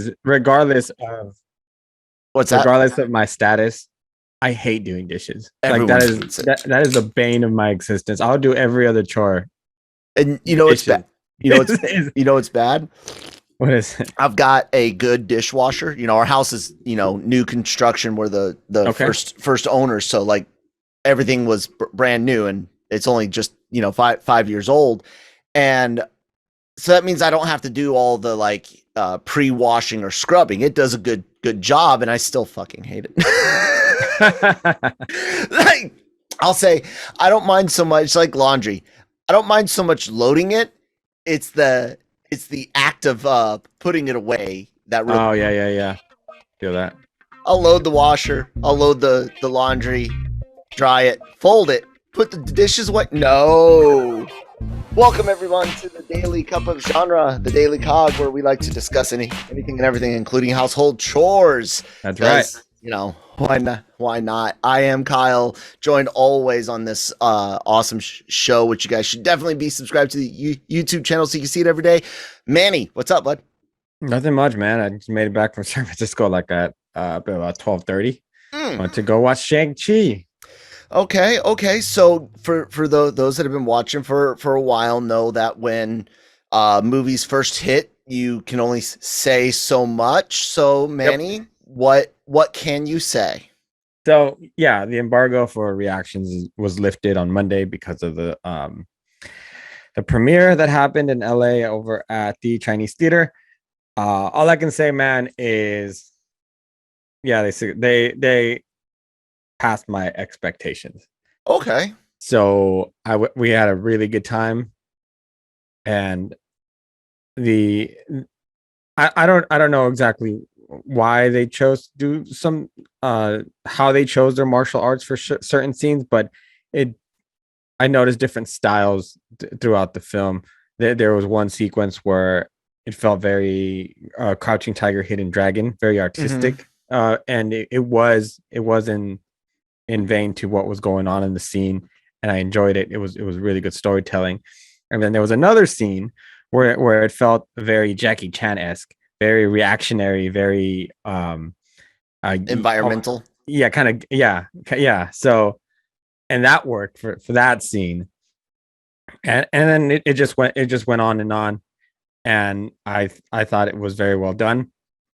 because What's that? regardless of my status, I hate doing dishes. Like Everyone hates it. that is the bane of my existence. I'll do every other chore. And you know it's bad. Dishes. You know it's bad. What is it? I've got a good dishwasher. You know, our house is, you know, new construction. We're the Okay. first owners, so like everything was brand new, and it's only just, you know, 5 years old, and so that means I don't have to do all the like pre-washing or scrubbing. It does a good job, and I still fucking hate it. Like, I'll say I don't mind so much, like laundry. I don't mind so much loading it. It's the act of putting it away that really. Oh yeah. Feel that. I'll load the washer. I'll load the laundry, dry it, fold it, put the dishes away. No. Welcome everyone to the Daily Cup of Genre, the Daily COG, where we like to discuss anything and everything, including household chores. That's right. You know, why not? Why not? I am Kyle, joined always on this awesome show, which you guys should definitely be subscribed to the YouTube channel so you can see it every day. Manny, what's up, bud? Nothing much, man. I just made it back from San Francisco like at about 12:30. Went to go watch Shang-Chi. Okay. So for those that have been watching for a while know that when movies first hit, you can only say so much. So Manny, what can you say? So yeah, the embargo for reactions was lifted on Monday because of the premiere that happened in LA over at the Chinese theater. All I can say, man, is yeah, they passed my expectations. Okay. So we had a really good time, and I don't know exactly why they chose to do some how they chose their martial arts for certain scenes, but I noticed different styles throughout the film. There was one sequence where it felt very Crouching Tiger, Hidden Dragon, very artistic, and it was in vain to what was going on in the scene, and I enjoyed it. It was really good storytelling. And then there was another scene where it felt very Jackie Chan-esque, very reactionary, very environmental. Yeah, kind of, yeah. So, and that worked for that scene. And then it just went on and on. And I thought it was very well done.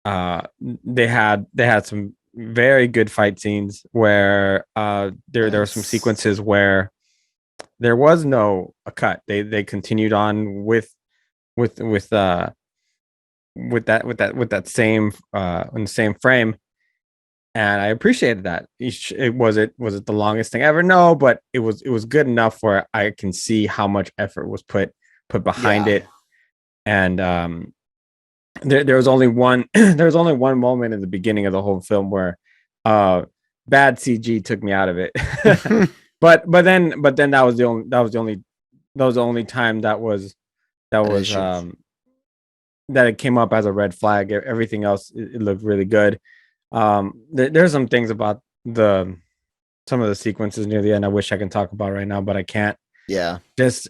They had some very good fight scenes where there were some sequences where there was no a cut. They continued on with that same in the same frame, and I appreciated that. Was it the longest thing ever? No, but it was good enough where I can see how much effort was put behind it. And there was only one moment in the beginning of the whole film where bad CG took me out of it. but then that was the only time that it came up as a red flag. Everything else, it looked really good. There's some things about some of the sequences near the end I wish I can talk about right now, but I can't. Yeah. Just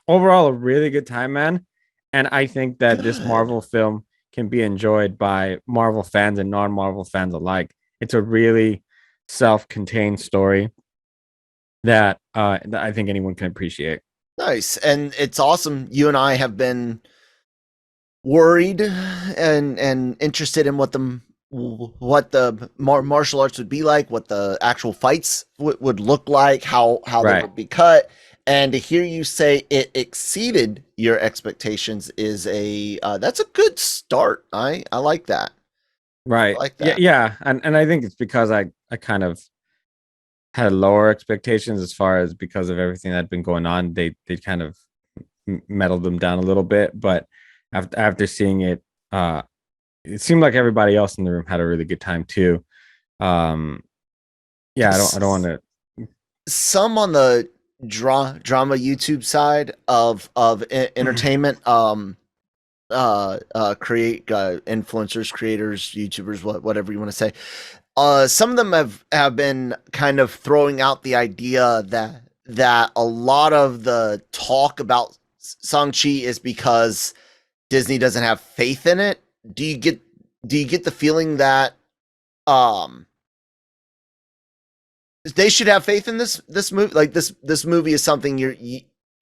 overall a really good time, man. And I think that this Marvel film can be enjoyed by Marvel fans and non-Marvel fans alike. It's a really self-contained story that I think anyone can appreciate. Nice. And it's awesome. You and I have been worried and interested in what the martial arts would be like, what the actual fights would look like, how they would be cut. And to hear you say it exceeded your expectations is that's a good start. I like that. Right. I like that. Yeah. And I think it's because I kind of had lower expectations as far as because of everything that had been going on. They kind of meddled them down a little bit, but after seeing it, it seemed like everybody else in the room had a really good time too. Yeah, I don't want to. Some on the drama YouTube side of entertainment, create influencers, creators, YouTubers, whatever you want to say. Some of them have been kind of throwing out the idea that a lot of the talk about Shang-Chi is because Disney doesn't have faith in it? Do you get the feeling that um they should have faith in this movie? Like this movie is something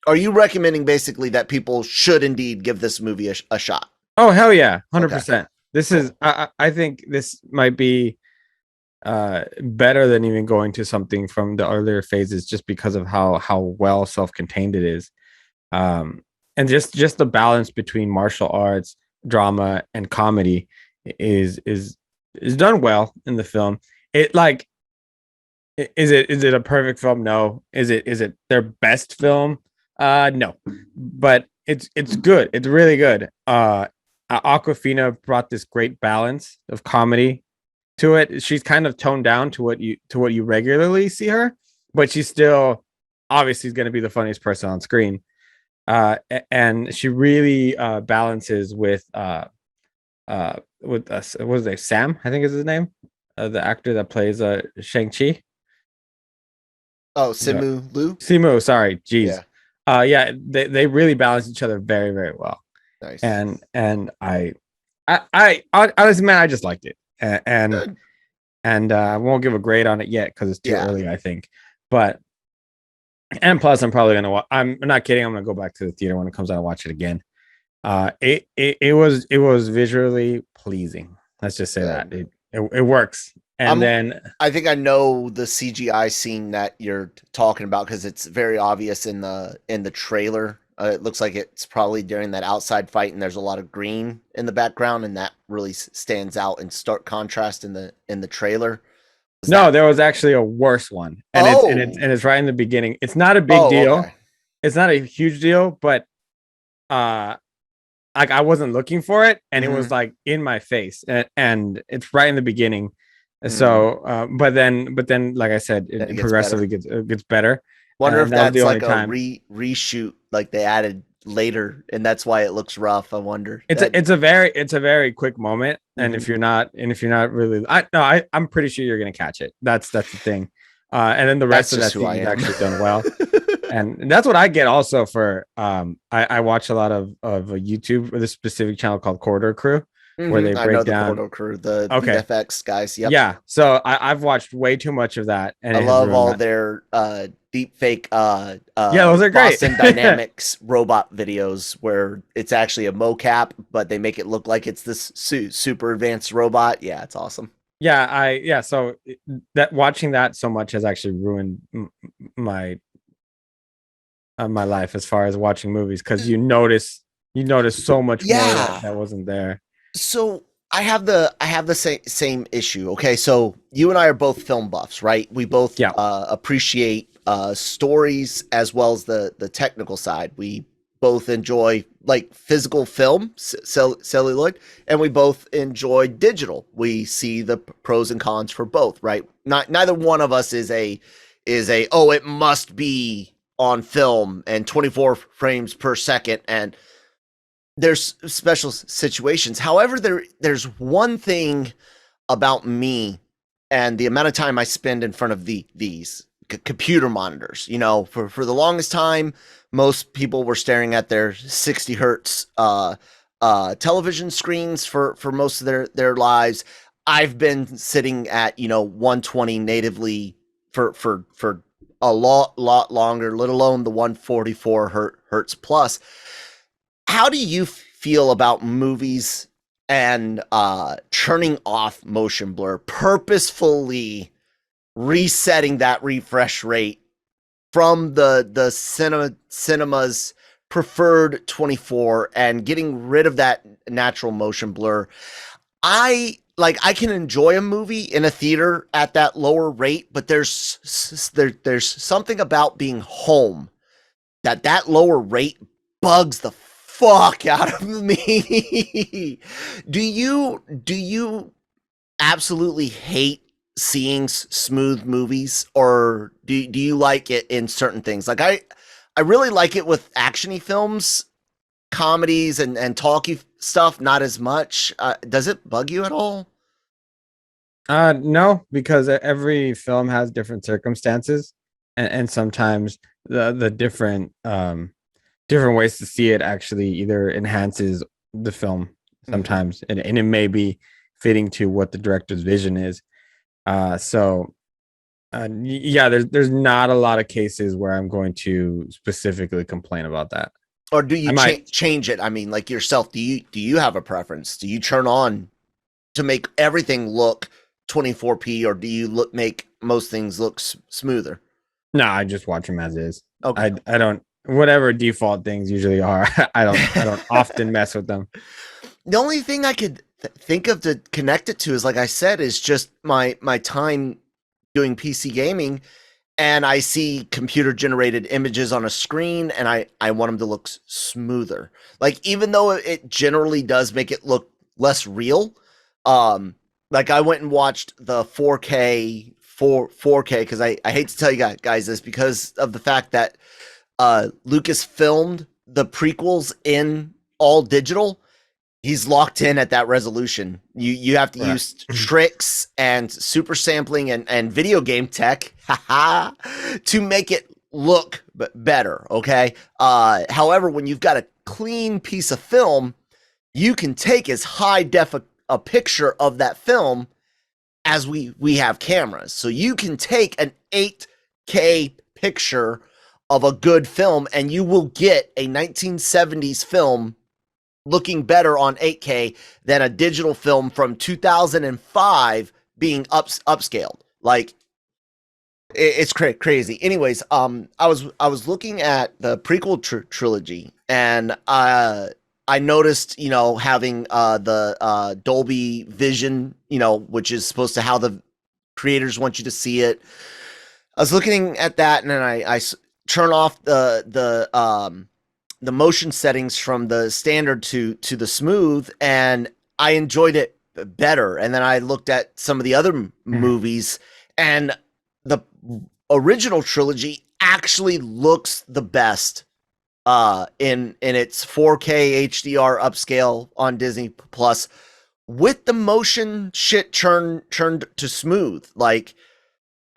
are you recommending basically that people should indeed give this movie a shot? Oh hell yeah, Okay, 100%. This cool. is I think this might be better than even going to something from the earlier phases, just because of how well self-contained it is. um and just the balance between martial arts, drama, and comedy is done well in the film. It like is it a perfect film? No. Is it their best film? No. But it's good. It's really good. Aquafina brought this great balance of comedy to it. She's kind of toned down to what you regularly see her, but she's still obviously going to be the funniest person on screen. And she really balances with us. What was it? Sam, I think is his name, the actor that plays Shang-Chi. Oh, No, Simu Liu? Simu. Sorry, jeez. Yeah, Yeah, they really balance each other very very well. nice. And I honestly, man, I just liked it. And Good. I won't give a grade on it yet because it's too Yeah. early, I think. But and plus, I'm probably gonna. I'm not kidding. I'm gonna go back to the theater when it comes out and watch it again. It was visually pleasing. Let's just say that Good. it works. And I'm then I think I know the CGI scene that you're talking about because it's very obvious in the trailer. It looks like it's probably during that outside fight, and there's a lot of green in the background, and that really stands out in stark contrast in the trailer. Was no, that? there was actually a worse one, and Oh, it's right in the beginning. It's not a big oh, deal. okay. It's not a huge deal, but uh like I wasn't looking for it, and it was Mm-hmm. like in my face, and it's right in the beginning. Mm. So, but then, like I said, Then it it gets better. progressively gets better, Wonder if and that was the that's only like a time. reshoot, like they added later, and that's why it looks rough. I wonder It's that. it's a very quick moment, and Mhm. if you're not really, I'm pretty sure you're gonna catch it. That's the thing, and then the rest That's of just that who I scene is am. actually done well. And that's what I get also for I watch a lot of YouTube with a specific channel called Corridor Crew, where they I know break the down. Corridor Crew, the Okay, VFX guys. Yep. yeah, so I've watched way too much of that, and I it has love ruined all my. their deep fake Yeah, those are great. Boston Dynamics robot videos where it's actually a mocap, but they make it look like it's this super advanced robot. Yeah, it's awesome. Yeah, so that watching that so much has actually ruined my my life as far as watching movies, because you notice so much more Yeah. that wasn't there. So I have the same issue. Okay, so you and I are both film buffs, right? We both Yeah. appreciate stories as well as the technical side. We both enjoy like physical film, celluloid, and we both enjoy digital. We see the pros and cons for both, right? Not neither one of us is a oh it must be on film and 24 frames per second and there's special situations. However, there's one thing about me and the amount of time I spend in front of these computer monitors. You know, for the longest time, most people were staring at their 60 hertz television screens for most of their lives. I've been sitting at 120 natively for a lot longer, let alone the 144 hertz plus. How do you feel about movies and turning off motion blur, purposefully resetting that refresh rate from the cinema's preferred 24 and getting rid of that natural motion blur? I can enjoy a movie in a theater at that lower rate, but there's something about being home that lower rate bugs the fuck out of me. Do you absolutely hate seeing smooth movies, or do you like it in certain things? Like I really like it with actiony films, comedies, and talky stuff. Not as much. Does it bug you at all? No, because every film has different circumstances, and sometimes the different different ways to see it actually either enhances the film Mhm. sometimes, and it may be fitting to what the director's vision is. So yeah, there's not a lot of cases where I'm going to specifically complain about that. Or do I you might. change it? I mean, like yourself, do you have a preference? Do you turn on to make everything look 24p, or do you make most things look smoother? No, I just watch them as is. Okay. I don't, whatever default things usually are. I don't often mess with them. The only thing I could think of to connect it to is, like I said, is just my time doing PC gaming, and I see computer generated images on a screen, and I want them to look smoother. Like, even though it generally does make it look less real, um, like I went and watched the 4K 4K, because I hate to tell you guys this, because of the fact that Lucas filmed the prequels in all digital. He's locked in at that resolution. You have to Right. use tricks and super sampling and video game tech to make it look better. Okay. However, when you've got a clean piece of film, you can take as high def a picture of that film as we have cameras. So you can take an 8K picture of a good film, and you will get a 1970s film looking better on 8K than a digital film from 2005 being upscaled. Like, it's crazy. Anyways, I was looking at the prequel trilogy, and I noticed, having the Dolby Vision, which is supposed to how the creators want you to see it. I was looking at that, and then I turn off the motion settings from the standard to the smooth, and I enjoyed it better. And then I looked at some of the other movies, and the original trilogy actually looks the best in its 4K HDR upscale on Disney Plus, with the motion shit turned to smooth. Like,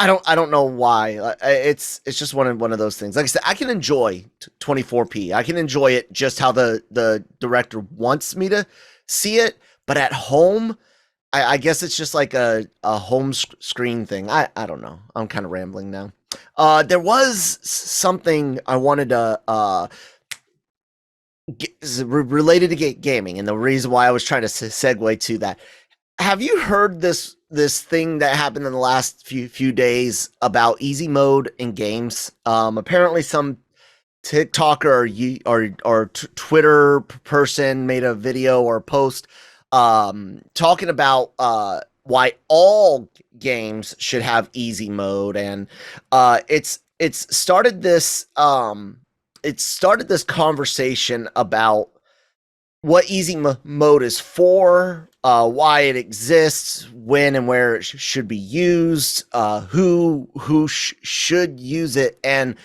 I don't know why. It's just one of those things. Like I said, I can enjoy 24p. I can enjoy it just how the director wants me to see it. But at home, I guess it's just like a home screen thing. I don't know. I'm kind of rambling now. There was something I wanted to related to gaming, and the reason why I was trying to segue to that. Have you heard this thing that happened in the last few days about easy mode in games? Apparently, some TikToker or Twitter person made a video or post talking about why all games should have easy mode, and it's started this conversation about what easy mode is for, why it exists, when and where it should be used, who should use it, and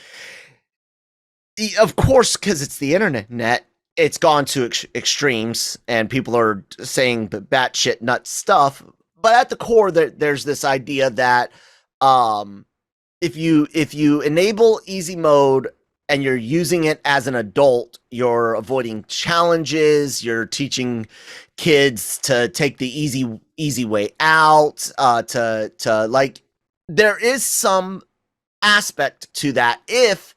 of course, because it's the internet, it's gone to extremes, and people are saying batshit nut stuff. But at the core, there's this idea that um, if you enable easy mode and you're using it as an adult, you're avoiding challenges, you're teaching kids to take the easy way out, to like, there is some aspect to that if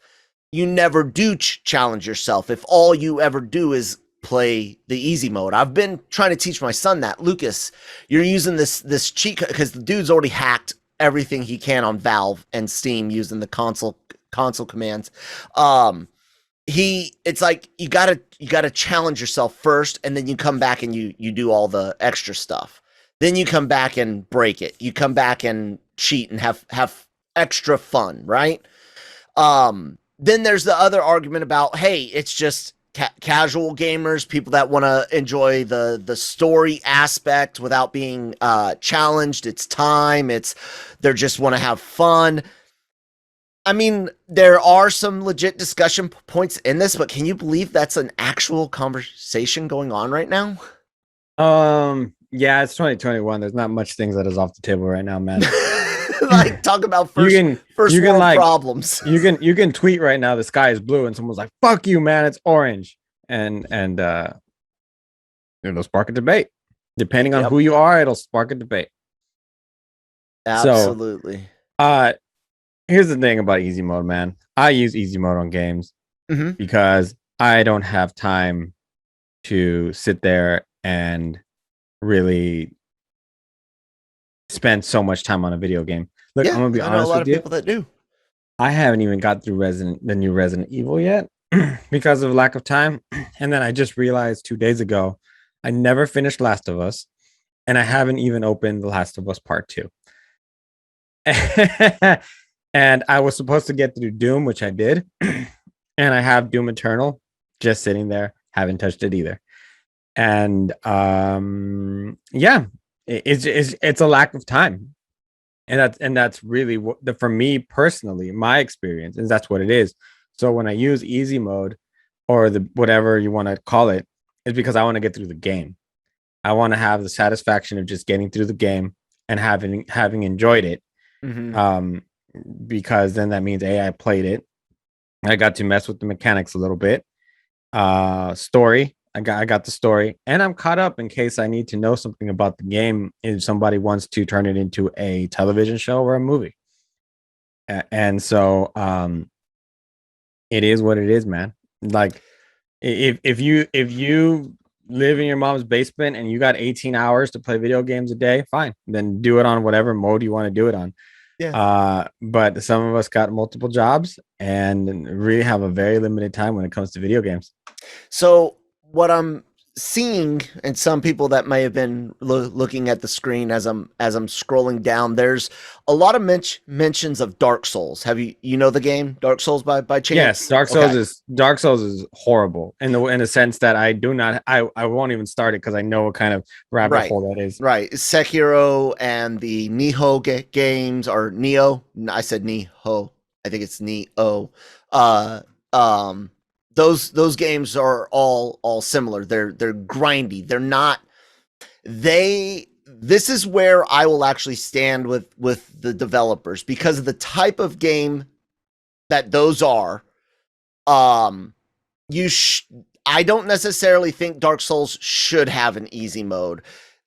you never do challenge yourself, if all you ever do is play the easy mode. I've been trying to teach my son that, Lucas, you're using this cheat because the dude's already hacked everything he can on Valve and Steam using the console commands. It's like you gotta challenge yourself first, and then you come back and you do all the extra stuff. Then you come back and break it. You come back and cheat and have extra fun, right? Then there's the other argument about, hey, it's just casual gamers, people that want to enjoy the story aspect without being challenged. It's time. They just want to have fun. I mean, there are some legit discussion points in this, but can you believe that's an actual conversation going on right now? Yeah, it's 2021. There's not much things that is off the table right now, man. Like, talk about you first can world like problems. you can tweet right now the sky is blue and someone's like, fuck you, man, it's orange. And it'll spark a debate. Depending on Yep. who you are, it'll spark a debate. So, Absolutely. uh, here's the thing about easy mode, man. I use easy mode on games Mm-hmm. because I don't have time to sit there and really spend so much time on a video game. Look, I'm Yeah, gonna be I know a honest lot with of you. people that do. I haven't even got through the new Resident Evil yet because of lack of time. And then I just realized 2 days ago, I never finished Last of Us, and I haven't even opened The Last of Us Part 2. And I was supposed to get through Doom, which I did. And I have Doom Eternal just sitting there, haven't touched it either. And yeah, it's a lack of time. And that's really what for me personally, my experience is that's what it is. So when I use easy mode or the whatever you want to call it, is because I want to get through the game. I want to have the satisfaction of just getting through the game and having enjoyed it. Mm-hmm. Um, because then that means I played it. I got to mess with the mechanics a little bit. Story, I got the story, and I'm caught up in case I need to know something about the game if somebody wants to turn it into a television show or a movie. And so it is what it is, man. Like if you live in your mom's basement and you got 18 hours to play video games a day, fine. Then do it on whatever mode you want to do it on. Yeah. But some of us got multiple jobs and really have a very limited time when it comes to video games. So what I'm seeing, and some people that may have been looking at the screen as I'm scrolling down, there's a lot of mentions of Dark Souls. Have you know the game Dark Souls by chance? Yes, Dark Souls is horrible in the sense that I won't even start it because I know what kind of rabbit hole that is. Right. Sekiro and the Nioh games, or Neo. I said Nioh. I think it's Neo. Uh, um, those games are all similar. They're grindy. They're not. This is where I will actually stand with the developers because of the type of game that those are. Um, you I don't necessarily think Dark Souls should have an easy mode.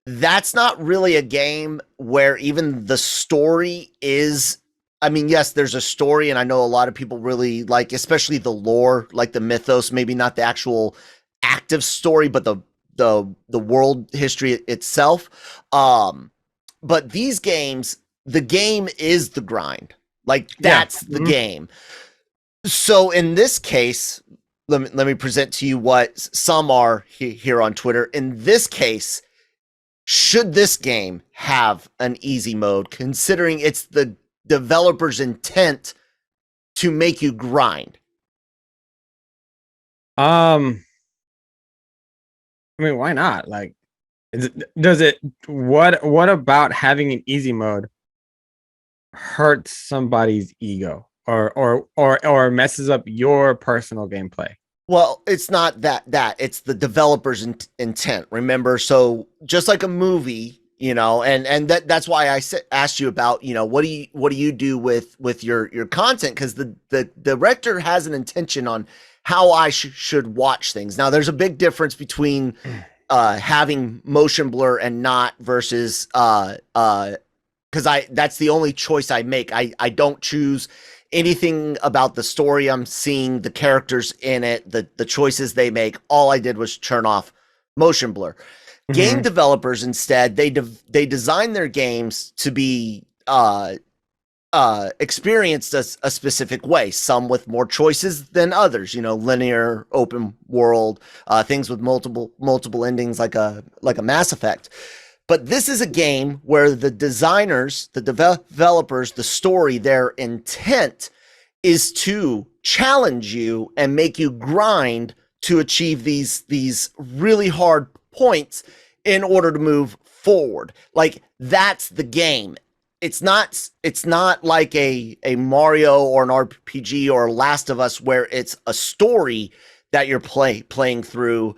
That's not really a game where even the story is. I mean, yes, there's a story, and I know a lot of people really like, especially the lore, like the mythos, maybe not the actual active story, but the world history itself. But these games, the game is the grind. Like that's the game. So in this case, let me present to you what some are here on Twitter. In this case, should this game have an easy mode, considering it's the developer's intent to make you grind? I mean, why not? Like, does it? What about having an easy mode hurts somebody's ego or messes up your personal gameplay? Well, it's not that it's the developer's intent. Remember, so just like a movie, and that's why I asked you about, what do you do with your content, because the director has an intention on how I should watch things. Now, there's a big difference between having motion blur and not versus because that's the only choice I make. I don't choose anything about the story I'm seeing, the characters in it, the choices they make. All I did was turn off motion blur. Mm-hmm. Game developers instead, they design their games to be experienced a specific way, some with more choices than others, linear, open world, things with multiple endings like a Mass Effect. But this is a game where the designers, the developers, the story, their intent is to challenge you and make you grind to achieve these really hard points in order to move forward. Like, that's the game. It's not like a Mario or an RPG or Last of Us where it's a story that you're playing through.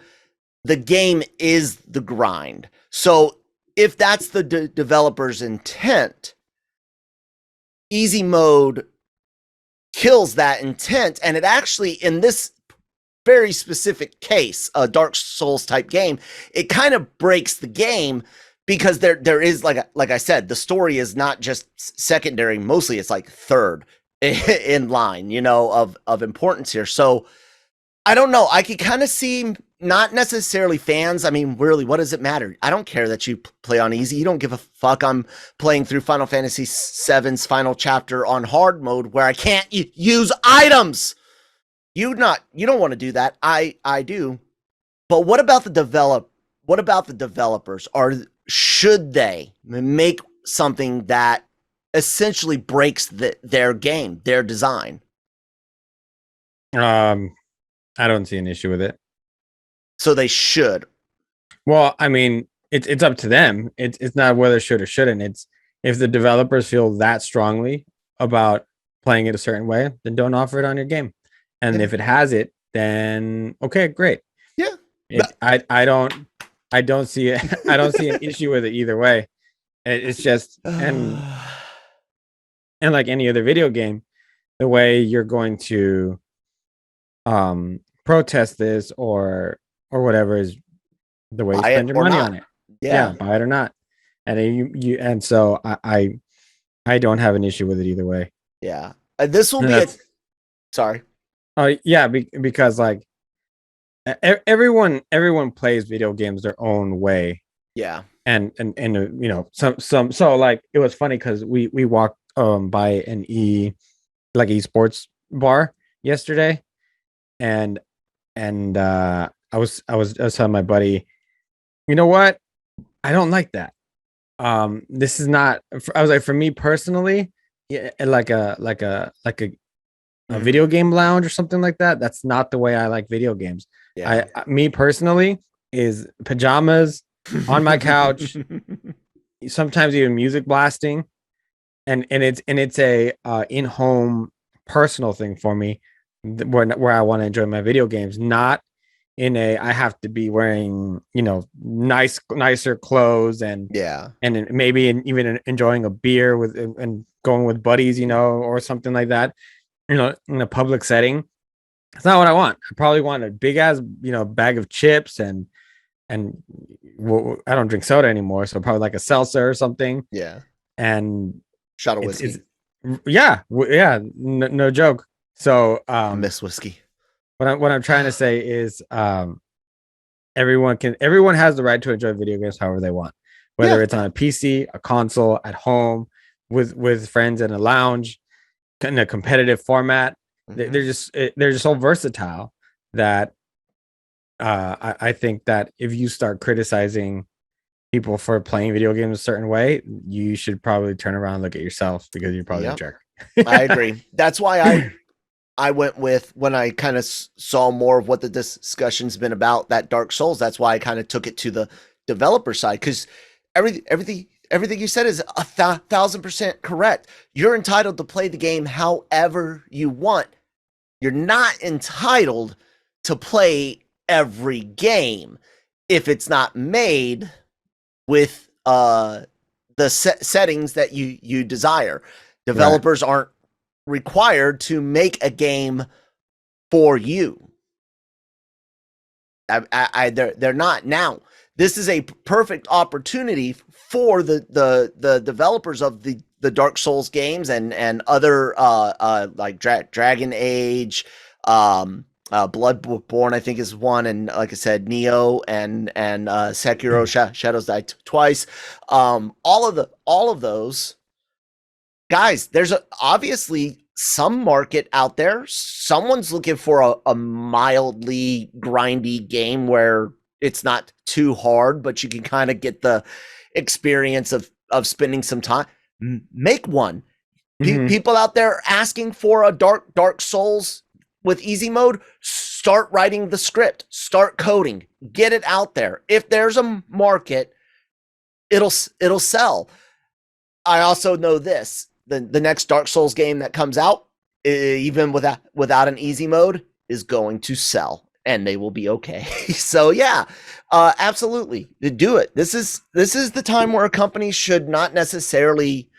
The game is the grind. So if that's the developer's intent, easy mode kills that intent. And it actually, in this very specific case, a Dark Souls type game, it kind of breaks the game because there is like I said, the story is not just secondary. Mostly, it's like third in line, of importance here. So I don't know. I could kind of see not necessarily fans. I mean, really, what does it matter? I don't care that you play on easy. You don't give a fuck. I'm playing through Final Fantasy VII's final chapter on hard mode where I can't use items. You don't want to do that. I do. But what about the developers? Should they make something that essentially breaks their game, their design? I don't see an issue with it. So they should. Well, I mean, it's up to them. It's not whether should or shouldn't. It's if the developers feel that strongly about playing it a certain way, then don't offer it on your game. And if it has it, then okay, great. Yeah. I don't see it. I don't see an issue with it either way. It's just and like any other video game, the way you're going to protest this or whatever is the way you spend your money on it. Yeah, buy it or not. And you and so I don't have an issue with it either way. Yeah. This will be sorry. Oh yeah, because like everyone plays video games their own way. Yeah. And some so like it was funny because we walked by an esports bar yesterday, and I was telling my buddy, you know what, I don't like that. This is not. I was like, for me personally, yeah, like a video game lounge or something like that. That's not the way I like video games. Yeah. Me personally is pajamas on my couch, sometimes even music blasting, and it's a in-home personal thing for me, where I want to enjoy my video games, not in a I have to be wearing nicer clothes and maybe even enjoying a beer with and going with buddies, or something like that, in a public setting. It's not what I want. I probably want a big ass bag of chips and I don't drink soda anymore, so probably like a seltzer or something. Yeah. And shot of whiskey. No joke. So I miss whiskey. What I'm trying to say is everyone has the right to enjoy video games however they want, whether it's on a PC, a console, at home, with friends in a lounge, in a competitive format. Mm-hmm. They're just so versatile that I think that if you start criticizing people for playing video games a certain way, you should probably turn around and look at yourself, because you're probably a jerk. I agree. That's why I went with, when I kind of saw more of what the discussion's been about, that Dark Souls. That's why I kind of took it to the developer side, because everything you said is 1,000% correct. You're entitled to play the game however you want. You're not entitled to play every game if it's not made with the settings that you desire. Developers aren't required to make a game for you. They're not. Now, this is a perfect opportunity for the developers of the Dark Souls games and other like Dragon Age, Bloodborne, I think, is one, and like I said, Neo and Sekiro, Shadows Die Twice. All of those guys. There's obviously some market out there. Someone's looking for a mildly grindy game where it's not too hard, but you can kind of get the experience of spending some time. Make one. Mm-hmm. People out there asking for a Dark Souls with easy mode, start writing the script, start coding, get it out there. If there's a market, it'll sell. I also know this: the next Dark Souls game that comes out, even without an easy mode, is going to sell, and they will be okay. So yeah, absolutely, do it. This is the time where a company should not necessarily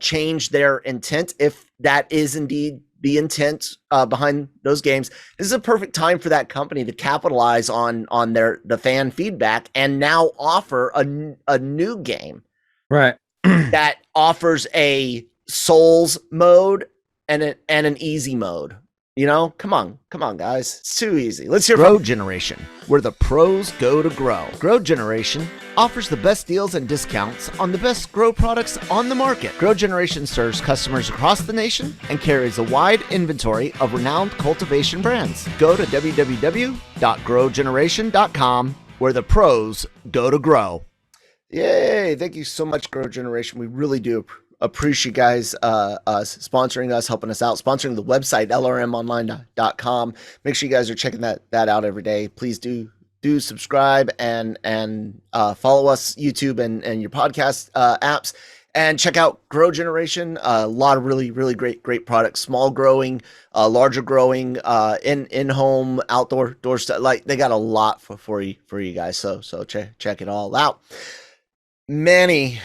change their intent, if that is indeed the intent behind those games. This is a perfect time for that company to capitalize on the fan feedback and now offer a new game, Right. that offers a Souls mode and an easy mode. You know, come on, guys. It's too easy. Let's hear Grow from Generation, where the pros go to grow. Grow Generation offers the best deals and discounts on the best grow products on the market. Grow Generation serves customers across the nation and carries a wide inventory of renowned cultivation brands. Go to www.growgeneration.com, where the pros go to grow. Yay! Thank you so much, Grow Generation. We really do appreciate you guys sponsoring us, helping us out, sponsoring the website lrmonline.com. Make sure you guys are checking that out every day. Please do subscribe and follow us YouTube and your podcast apps, and check out Grow Generation. A lot of really great products, small growing, larger growing, in home, outdoor stuff. Like, they got a lot for you guys. So check it all out. Manny,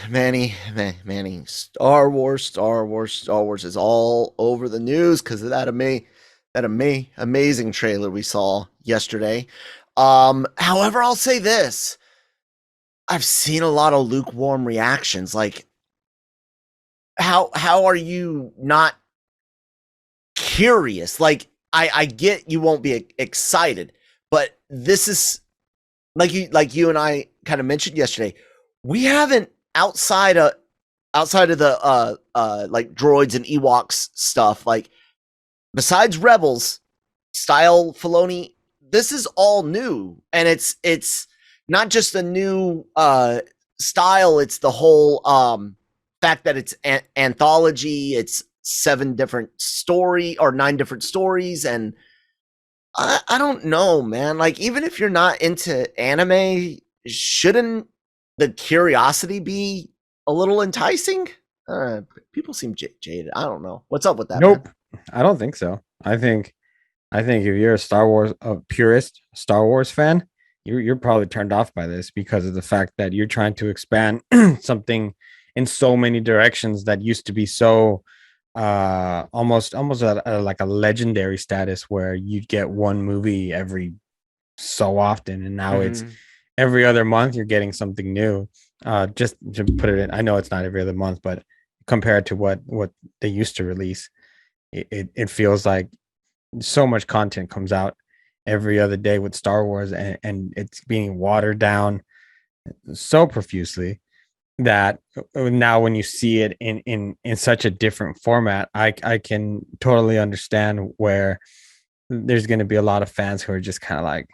Star Wars is all over the news because of that amazing trailer we saw yesterday. However, I'll say this: I've seen a lot of lukewarm reactions. Like, how are you not curious? Like, I get you won't be excited, but this is like you and I kind of mentioned yesterday. We haven't, outside of the like droids and Ewoks stuff, like, besides Rebels style Filoni, this is all new, and it's not just a new style. It's the whole fact that it's anthology. It's 9 different stories, and I don't know, man. Like, even if you're not into anime, shouldn't the curiosity be a little enticing? People seem jaded. I don't know. What's up with that? Nope. Man? I don't think so. I think if you're a purist Star Wars fan, you're probably turned off by this because of the fact that you're trying to expand something in so many directions that used to be so almost like a legendary status, where you'd get one movie every so often, and now it's every other month you're getting something new. Just to put it in, I know it's not every other month, but compared to what they used to release, it feels like so much content comes out every other day with Star Wars, and it's being watered down so profusely that now when you see it in such a different format, I can totally understand where there's going to be a lot of fans who are just kind of like,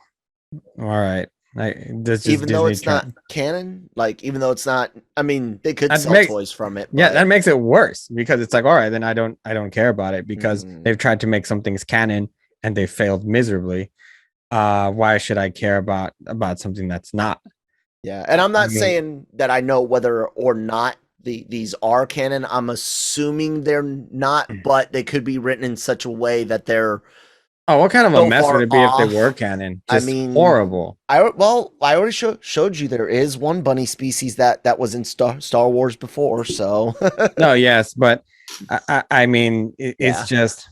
all right, even though it's not canon, like, even though it's not, I mean, they could sell toys from it. Yeah, that makes it worse, because it's like, all right, then I don't care about it, because they've tried to make some things canon and they failed miserably. Why should I care about something that's not? Yeah, and I'm not saying that I know whether or not these are canon. I'm assuming they're not, but they could be written in such a way that they're. Oh, what kind of a mess would it be if they were canon? Just horrible. I already showed you there is one bunny species that was in Star Wars before. So no, yes, but I mean, it's just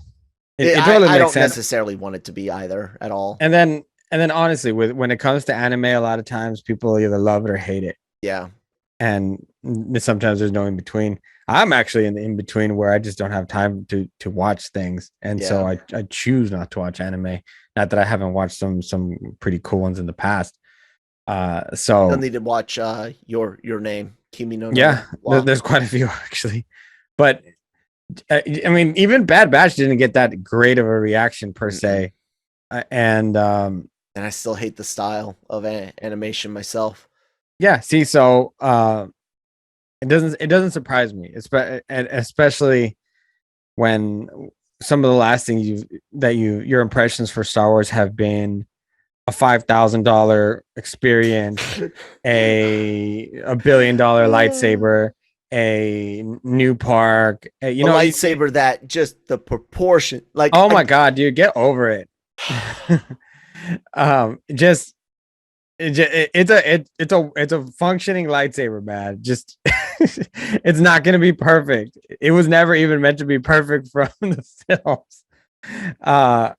it totally I makes don't sense. necessarily want it to be either at all. And then honestly, when it comes to anime, a lot of times people either love it or hate it. Yeah, and sometimes there's no in between. I'm actually in between, where I just don't have time to watch things, and so I choose not to watch anime. Not that I haven't watched some pretty cool ones in the past. So you'll need to watch your name, Kimi no. Yeah, there's quite a few actually, but I mean, even Bad Batch didn't get that great of a reaction per se, and I still hate the style of animation myself. Yeah, see, so it doesn't surprise me, especially when some of the last things your impressions for Star Wars have been a $5,000 experience, a $1 billion lightsaber, a new park, lightsaber that just the proportion, like, oh my god, dude, get over it. It's a functioning lightsaber, man. Just it's not going to be perfect. It was never even meant to be perfect from the films. uh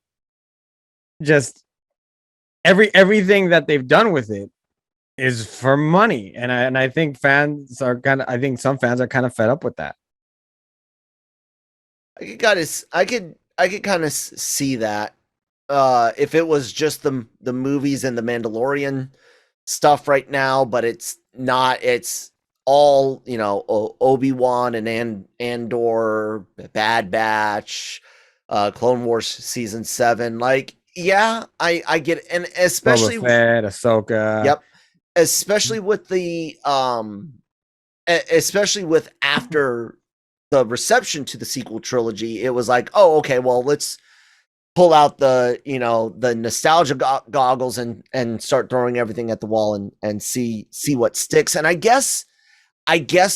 just everything that they've done with it is for money, and I think fans are kind of I think some fans are kind of fed up with that. I could kind of see that. If it was just the movies and the Mandalorian stuff right now, but it's not. It's all, you know, Obi-Wan and Andor, Bad Batch, Clone Wars season 7. Like, yeah, I get it. And Boba especially, Fett, Ahsoka. yep, especially with the especially with after the reception to the sequel trilogy, it was like, oh, okay, well, let's pull out the, you know, the nostalgia goggles and start throwing everything at the wall and see what sticks. And I guess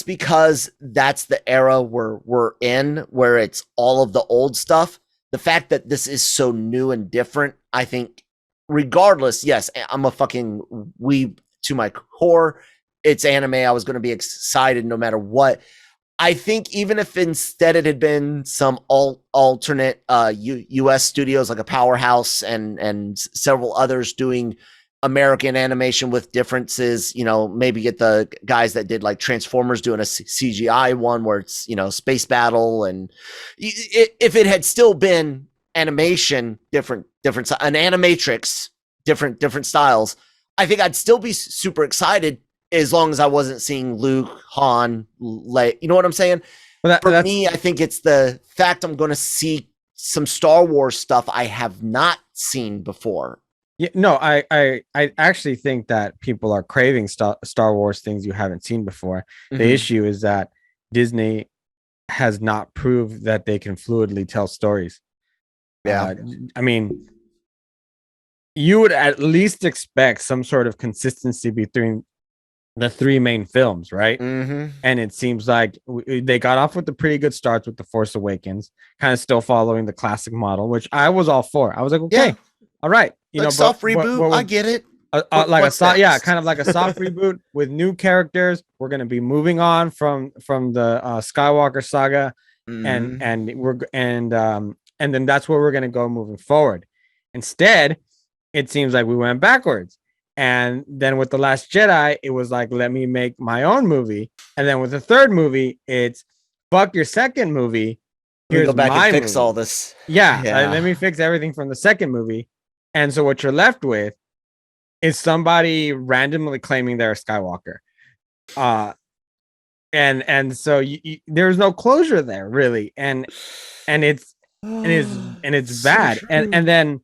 because that's the era we're in, where it's all of the old stuff, the fact that this is so new and different, I think, regardless, yes, I'm a fucking weeb to my core. It's anime. I was going to be excited no matter what. I think even if instead it had been some alternate US studios like a Powerhouse and several others doing American animation with differences, you know, maybe get the guys that did like Transformers doing a CGI one where it's, you know, space battle, and if it had still been animation, different an animatrix, different styles, I think I'd still be super excited as long as I wasn't seeing Luke, Han, Leia. You know what I'm saying? Well, For me, I think it's the fact I'm going to see some Star Wars stuff I have not seen before. yeah, no, I actually think that people are craving Star Wars things you haven't seen before. The Mhm. issue is that Disney has not proved that they can fluidly tell stories. Yeah. I mean, you would at least expect some sort of consistency between the three main films, right? Mm-hmm. And it seems like they got off with the pretty good starts with The Force Awakens, kind of still following the classic model, which I was all for. I was like, okay, Yeah. all right, you Like know, soft but reboot. I with get it. like a What's soft, yeah, next? kind of like a soft reboot with new characters. We're gonna be moving on from the Skywalker saga, Mm-hmm. and then that's where we're gonna go moving forward. Instead, it seems like we went backwards. And then with The Last Jedi, it was like, let me make my own movie. And then with the third movie, it's fuck your second movie. Let me go Here's back and my fix all movie. this. Yeah, Yeah. let me fix everything from the second movie. And so what you're left with is somebody randomly claiming they're a Skywalker. Uh, and so there's no closure there really, and it's and it's So bad. true. And then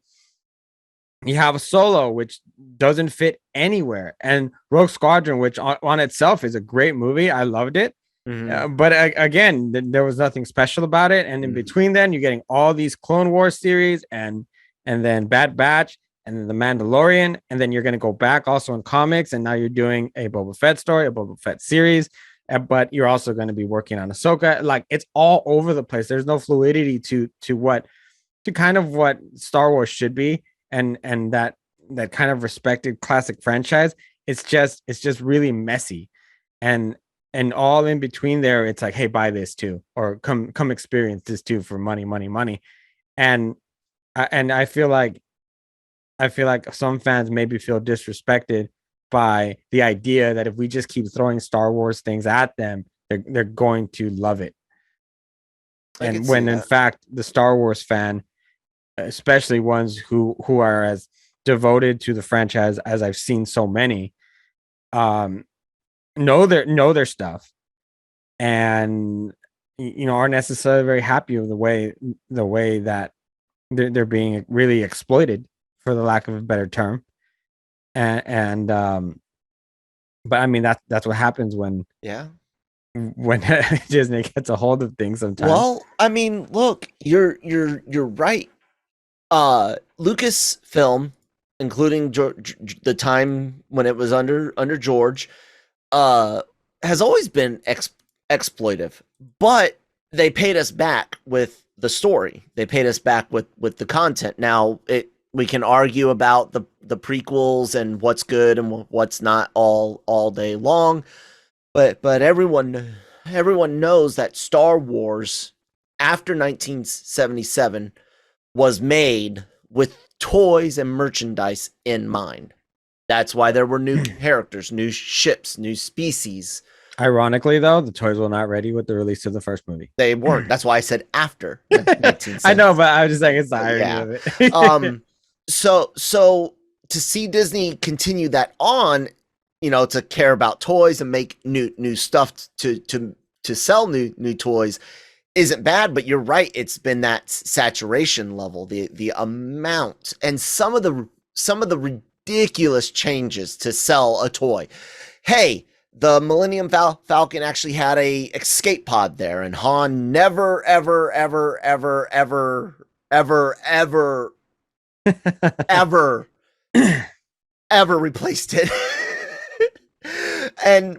you have a Solo, which doesn't fit anywhere, and Rogue Squadron, which on itself is a great movie. I loved it. Mm-hmm. But again, there was nothing special about it. And in between, then you're getting all these Clone Wars series, and then Bad Batch, and then The Mandalorian, and then you're going to go back also in comics, and now you're doing a Boba Fett story, a Boba Fett series, but you're also going to be working on Ahsoka. Like, it's all over the place. There's no fluidity to kind of what Star Wars should be, and that kind of respected classic franchise. It's just really messy, and all in between there, it's like, hey, buy this too, or come experience this too for money, money, money. And I feel like some fans maybe feel disrespected by the idea that if we just keep throwing Star Wars things at them, they're going to love it. And when in fact the Star Wars fan, especially ones who are as devoted to the franchise as I've seen so many, know their stuff, and you know, aren't necessarily very happy with the way that they're being really exploited, for the lack of a better term. And but I mean, that's what happens when Yeah. Disney gets a hold of things sometimes. Well, I mean, look, you're right. Lucasfilm, including the time when it was under George, uh, has always been exploitive, but they paid us back with the story. They paid us back with the content. Now, we can argue about the prequels and what's good and what's not all day long, but everyone knows that Star Wars after 1977 was made with toys and merchandise in mind. That's why there were new characters, new ships, new species. Ironically, though, the toys were not ready with the release of the first movie. They weren't. That's why I said after 1970. I know, but I was just saying it's the irony of it. So to see Disney continue that on, to care about toys and make new stuff to sell new toys isn't bad, but you're right. It's been that saturation level, the amount, and some of the ridiculous changes to sell a toy. Hey, the Millennium Falcon actually had a escape pod there, and Han never, ever, ever, ever, ever, ever, ever, ever, ever replaced it.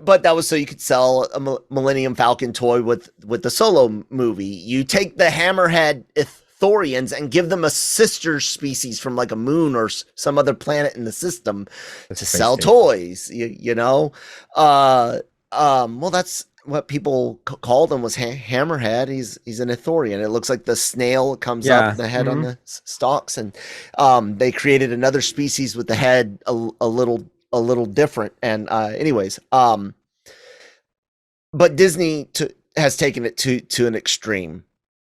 But that was so you could sell a Millennium Falcon toy with the Solo movie. You take the Hammerhead Ithorians and give them a sister species from like a moon or some other planet in the system to sell toys. Well, that's what people called him, was Hammerhead. He's an Ithorian. It looks like the snail comes up, the head on the stalks, and they created another species with the head a little different. And anyways, but Disney has taken it to an extreme.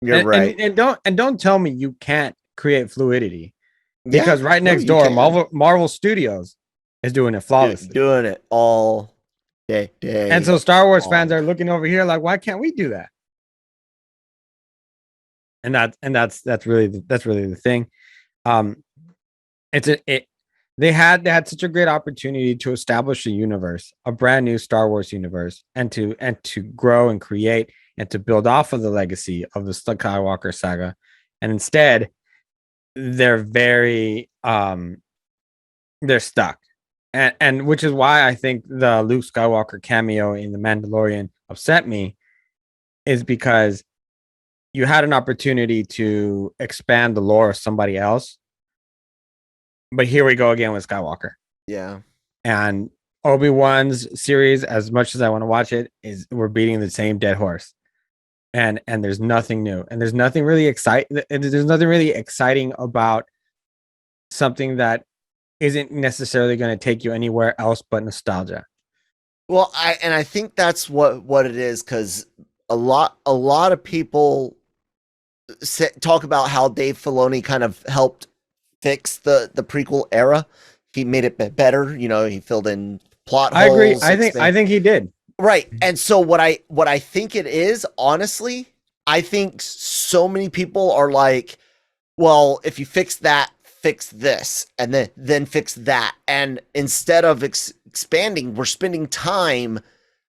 You're right. And don't tell me you can't create fluidity, because right next door, Marvel Studios is doing it flawlessly, doing it all day. And so Star Wars fans are looking over here like, why can't we do that? And that's really the thing. They had such a great opportunity to establish a universe, a brand new Star Wars universe, and to grow and create and to build off of the legacy of the Skywalker saga. And instead, they're very they're stuck. And which is why I think the Luke Skywalker cameo in The Mandalorian upset me, is because you had an opportunity to expand the lore of somebody else. But here we go again with Skywalker. Yeah. And Obi-Wan's series, as much as I want to watch it, we're beating the same dead horse. And there's nothing new. And there's nothing really exciting about something that isn't necessarily going to take you anywhere else but nostalgia. Well, I think that's what it is, because a lot of people talk about how Dave Filoni kind of helped fix the prequel era. He made it better. He filled in plot holes. I agree. I think he did. Right. And so what I think it is, honestly, I think so many people are like, well, if you fix that, fix this, and then fix that. And instead of expanding, we're spending time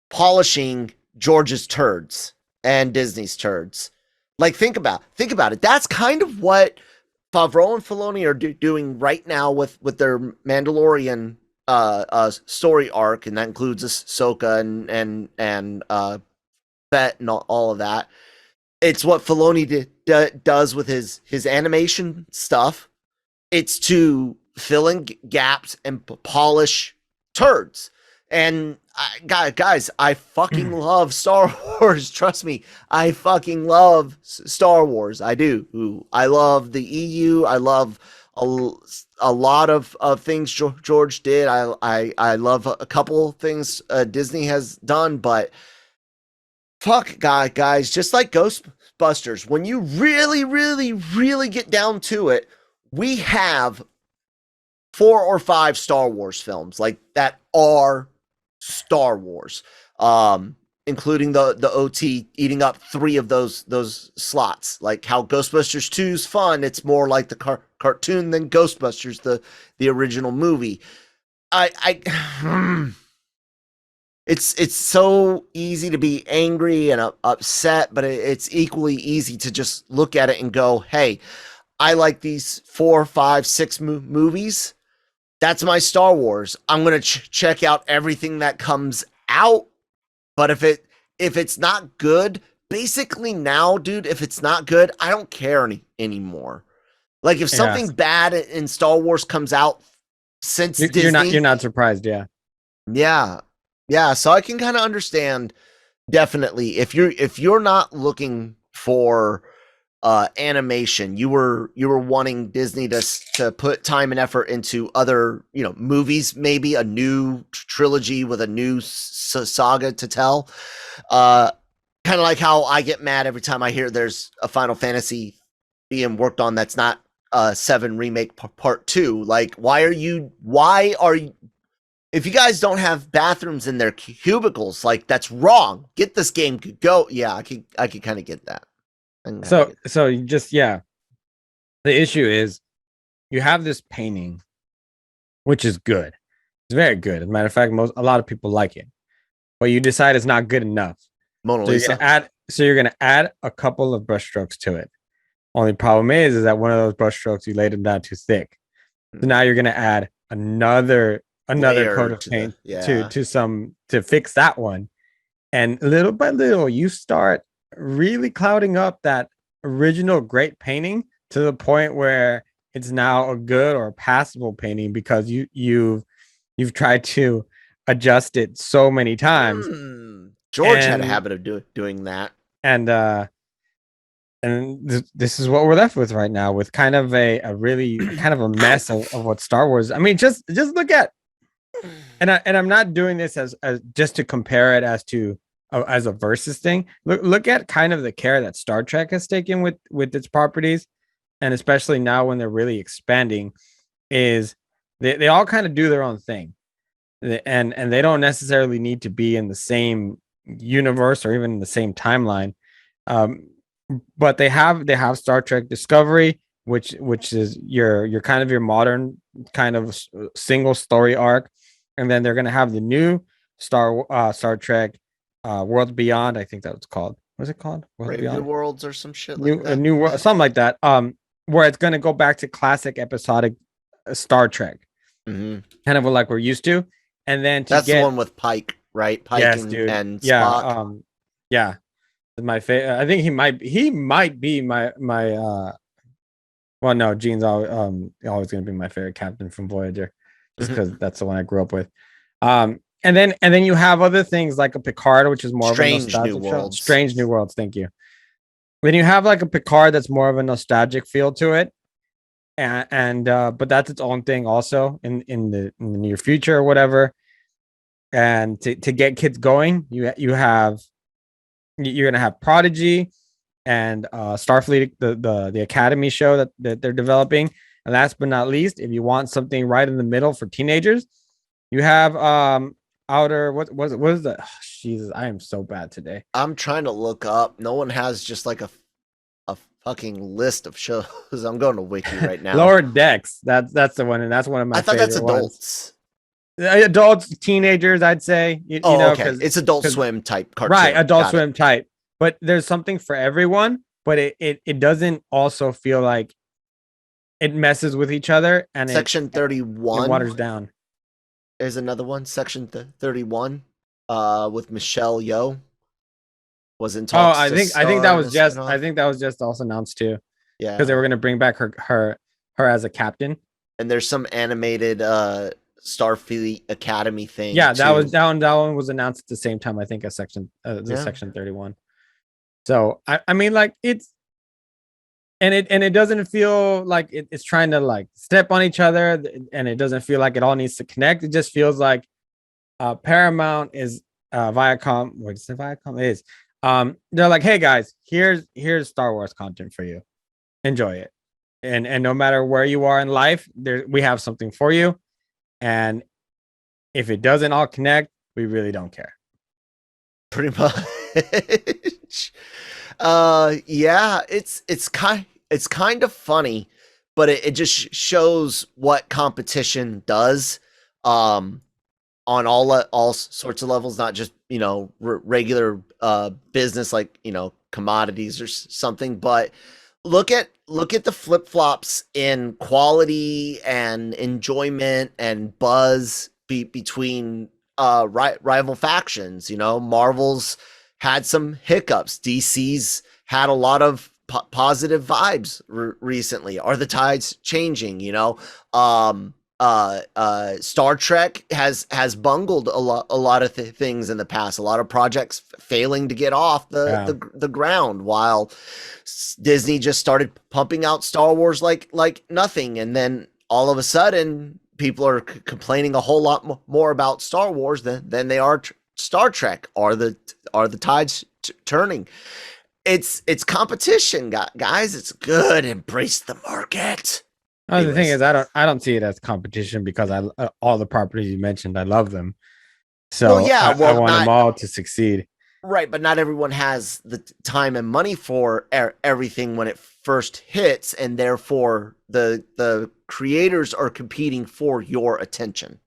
polishing George's turds and Disney's turds. Like, think about it. That's kind of what Favreau and Filoni are doing right now with their Mandalorian story arc, and that includes Ahsoka and Fett and all of that. It's what Filoni does with his animation stuff. It's to fill in gaps and polish turds. And guys, I fucking love Star Wars. Trust me, I fucking love Star Wars. I do. I love the EU. I love a lot of things George did. I love a couple things Disney has done, but fuck, guys, just like Ghostbusters, when you really, really, really get down to it, we have 4 or 5 Star Wars films like that are Star Wars, including the OT eating up 3 of those slots. Like how Ghostbusters 2 is fun. It's more like the cartoon than Ghostbusters, the original movie. It's so easy to be angry and upset, but it's equally easy to just look at it and go, hey, I like these 4, 5, 6 movies. That's my Star Wars. I'm going to check out everything that comes out. But if it's not good, basically now, dude, if it's not good, I don't care anymore. Like if something bad in Star Wars comes out since Disney, you're not surprised, yeah. Yeah, so I can kind of understand, definitely, if you're not looking for animation. You were wanting Disney to put time and effort into other, movies, maybe a new trilogy with a new saga to tell. Kind of like how I get mad every time I hear there's a Final Fantasy being worked on that's not 7 remake part 2. Like, why are you if you guys don't have bathrooms in their cubicles, like, that's wrong. Get this game go. Yeah, I could kind of get that. So you just, the issue is you have this painting, which is good. It's very good. As a matter of fact, a lot of people like it, but you decide it's not good enough. Mona Lisa. So you're gonna add a couple of brushstrokes to it. Only problem is that one of those brushstrokes, you laid them down too thick. So now you're gonna add another coat of paint to fix that one. And little by little, you start really clouding up that original great painting to the point where it's now a good or a passable painting because you've tried to adjust it so many times. George had a habit of doing that. And this is what we're left with right now, with kind of a really kind of a mess of what Star Wars. I mean, just look at, and I'm not doing this as just to compare it as a versus thing. Look at kind of the care that Star Trek has taken with its properties, and especially now when they're really expanding, is they all kind of do their own thing, and they don't necessarily need to be in the same universe or even in the same timeline. But they have Star Trek Discovery, which is your kind of your modern kind of single story arc, and then they're gonna have the new Star Trek Worlds Beyond. I think that was called. What's it called? Brave New Worlds or some shit like that. A new world, something like that. Where it's gonna go back to classic episodic Star Trek, kind of like we're used to, and then that's the one with Pike, right? Pike and Spock. Yeah. My favorite. I think he might be my well, no, Gene's always gonna be my favorite captain from Voyager, just because that's the one I grew up with. And then you have other things like a Picard, which is more of a nostalgic show. Strange New Worlds. Thank you. Then you have like a Picard that's more of a nostalgic feel to it, and but that's its own thing also in the near future or whatever. And to get kids going, you're gonna have Prodigy and Starfleet, the Academy show that they're developing. And last but not least, if you want something right in the middle for teenagers, you have Outer what is that? Oh, Jesus, I am so bad today. I'm trying to look up. No one has just like a fucking list of shows. I'm going to Wiki right now. Lower Decks. That's the one, and that's one of my. I thought favorite that's adults. Adults, teenagers, I'd say. Okay. It's Adult Swim type cartoon. Right, Adult Swim type. But there's something for everyone, but it doesn't also feel like it messes with each other, and Section 31 it waters down. There's another one, Section 31, with Michelle Yeoh was in talks. I think that was just also announced too. Yeah, because they were going to bring back her as a captain. And there's some animated Starfleet Academy thing. Yeah, that one was announced at the same time, I think, as Section 31. So I mean, like, it's and it doesn't feel like it's trying to like step on each other, and it doesn't feel like it all needs to connect. It just feels like Paramount is Viacom. What is it? Viacom is. They're like, hey guys, here's Star Wars content for you. Enjoy it, and no matter where you are in life, we have something for you. And if it doesn't all connect, we really don't care. Pretty much. Yeah, it's kind of funny, but it just shows what competition does on all sorts of levels, not just, regular business like, commodities or something, but look at the flip-flops in quality and enjoyment and buzz between rival factions. Marvel's had some hiccups. DC's had a lot of positive vibes recently. Are the tides changing? Star Trek has bungled a lot of things in the past, a lot of projects failing to get off the ground, while Disney just started pumping out Star Wars like nothing, and then all of a sudden people are complaining a whole lot more about Star Wars than they are Star Trek. Are the tides turning? It's competition, guys. It's good. Embrace the market. Oh, the thing is, I don't see it as competition because all the properties you mentioned, I love them. So I want them all to succeed. Right, but not everyone has the time and money for everything when it first hits, and therefore the creators are competing for your attention.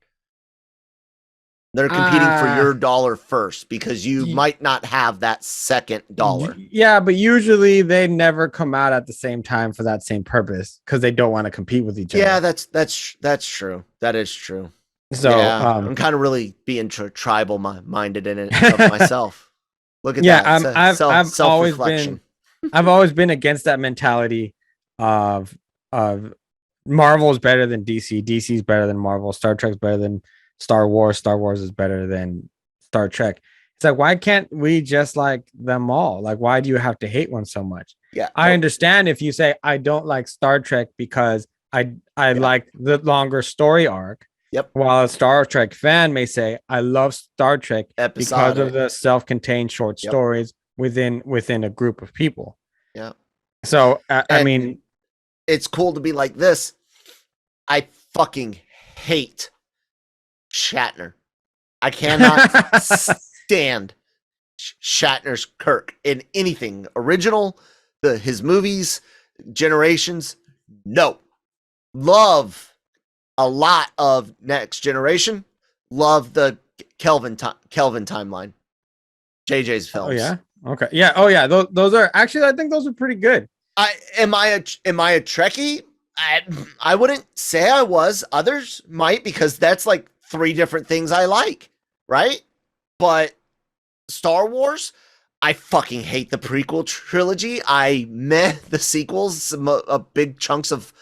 They're competing for your dollar first because you might not have that second dollar. Yeah, but usually they never come out at the same time for that same purpose because they don't want to compete with each other. Yeah, that's true. That is true. So yeah, I'm kind of really being tribal minded in it of myself. Look at that. I've always been against that mentality of Marvel is better than DC. DC is better than Marvel. Star Trek's better than Star Wars. Star Wars is better than Star Trek. It's like, why can't we just like them all? Like, why do you have to hate one so much? Yeah, I understand if you say I don't like Star Trek because I like the longer story arc. Yep. While a Star Trek fan may say I love Star Trek because of the self-contained short stories within a group of people. Yeah. So I mean, it's cool to be like this. I fucking hate Shatner. I cannot stand Shatner's Kirk in anything original. His movies, Generations, no. Love a lot of Next Generation. Love the Kelvin timeline. JJ's films. Oh yeah. Okay. Yeah. Oh yeah. Those are actually, I think those are pretty good. Am I a Trekkie? I wouldn't say I was. Others might, because that's like 3 different things I like, right? But Star Wars, I fucking hate the prequel trilogy. I met the sequels. Some big chunks of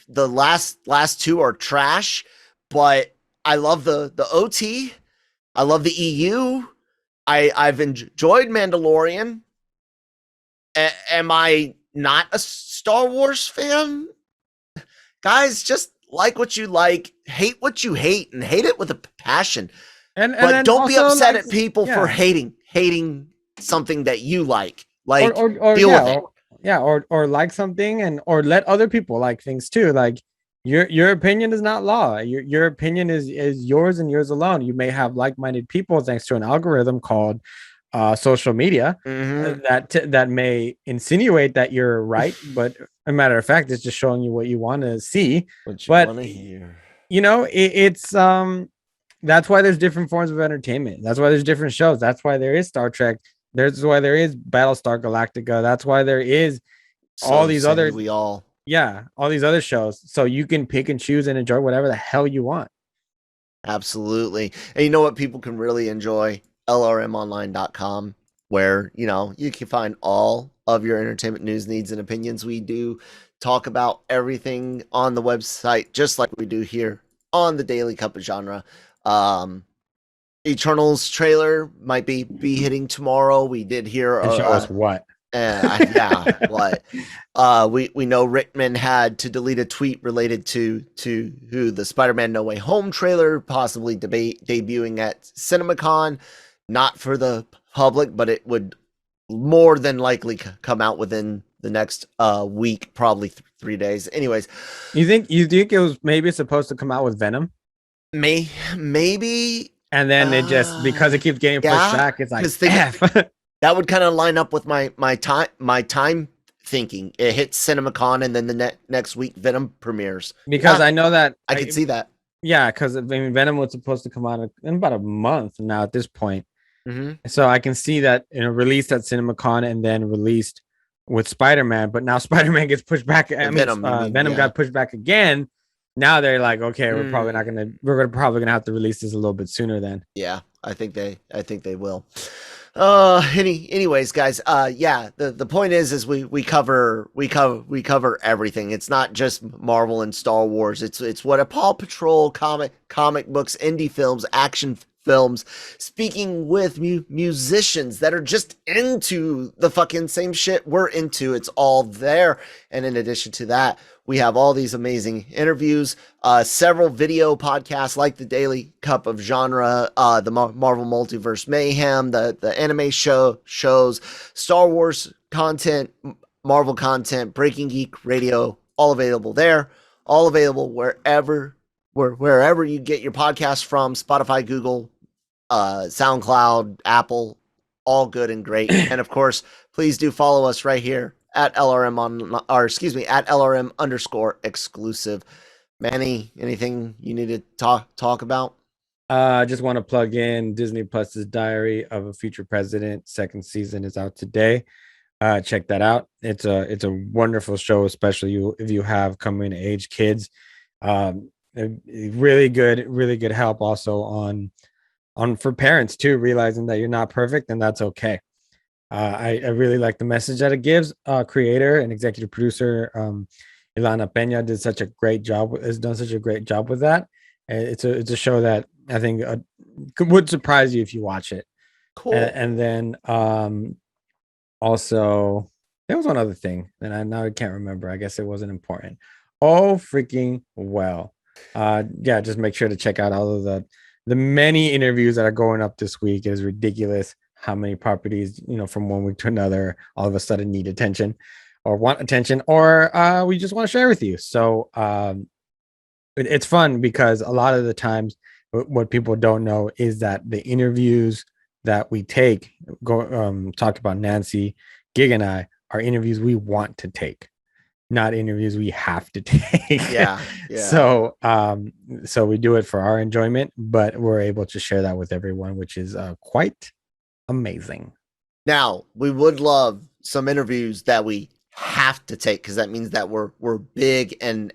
the last 2 are trash, but I love the OT. I love the EU. I've enjoyed Mandalorian. Am I not a Star Wars fan? Guys, just like what you like, hate what you hate, and hate it with a passion. But don't be upset at people for hating something that you like. Like, or deal with it. Or like something, or let other people like things too. Like your opinion is not law. Your opinion is yours and yours alone. You may have like-minded people thanks to an algorithm called social media that may insinuate that you're right, but a matter of fact, it's just showing you what you want to see. What you want to hear. You know, it's that's why there's different forms of entertainment. That's why there's different shows. That's why there is Star Trek. That's why there is Battlestar Galactica. That's why there is all these other all these other shows. So you can pick and choose and enjoy whatever the hell you want. Absolutely. And you know what people can really enjoy? LRMonline.com, where you can find all of your entertainment news, needs, and opinions. We do talk about everything on the website, just like we do here on the Daily Cup of Genre. Eternals trailer might be hitting tomorrow. We did hear show us what. What? We know Rickman had to delete a tweet related to who the Spider-Man No Way Home trailer possibly debuting at CinemaCon. Not for the public, but it would more than likely come out within the next week, probably 3 days. Anyways, you think it was maybe supposed to come out with Venom? Maybe. And then it just, because it keeps getting pushed back, it's like that would kind of line up with my time thinking. It hits CinemaCon and then the next week Venom premieres. Because I know that I could see that. Yeah, because I mean Venom was supposed to come out in about a month now at this point. Mm-hmm. So I can see that released at CinemaCon and then released with Spider-Man, but now Spider-Man gets pushed back. Venom got pushed back again. Now they're like, okay, we're probably gonna have to release this a little bit sooner then. Yeah, I think they will. Anyways, guys, yeah, the point is we cover everything. It's not just Marvel and Star Wars. It's what a Paw Patrol comic books, indie films, action films, speaking with musicians that are just into the fucking same shit we're into. It's all there. And in addition to that, we have all these amazing interviews, several video podcasts like the Daily Cup of Genre, the Marvel Multiverse Mayhem, the anime shows, Star Wars content, Marvel content, Breaking Geek Radio, all available there, all available wherever you get your podcasts from, Spotify, Google, SoundCloud, Apple, all good and great. And of course, please do follow us right here at LRM at LRM_exclusive. Manny, anything you need to talk about? I just want to plug in Disney Plus's Diary of a Future President. Second season is out today. Check that out. It's a wonderful show, especially if you have coming age kids. Really good help also on for parents too, realizing that you're not perfect and that's okay. I really like the message that it gives. Creator and executive producer Ilana Pena has done such a great job with that. It's a show that I think would surprise you if you watch it. Cool. And then also there was one other thing that I can't remember. I guess it wasn't important. Oh freaking well. Yeah, just make sure to check out all of the many interviews that are going up this week. It is ridiculous how many properties, from one week to another, all of a sudden need attention or want attention, or we just want to share with you. So it's fun because a lot of the times what people don't know is that the interviews that we talk about Nancy, Gig, and I are interviews we want to take, not interviews we have to take. Yeah. So we do it for our enjoyment, but we're able to share that with everyone, which is quite amazing. Now, we would love some interviews that we have to take, because that means that we're big and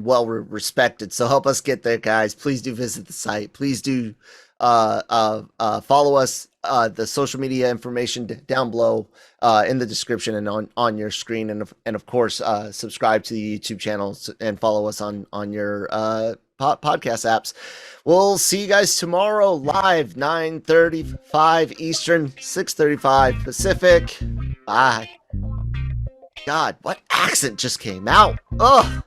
well respected. So help us get there, guys. Please do visit the site. Please do follow us. The social media information down below in the description and on your screen, and of course subscribe to the YouTube channel and follow us on your podcast apps. We'll see you guys tomorrow live, 9:35 Eastern, 6:35 Pacific. Bye. God, what accent just came out? Ugh.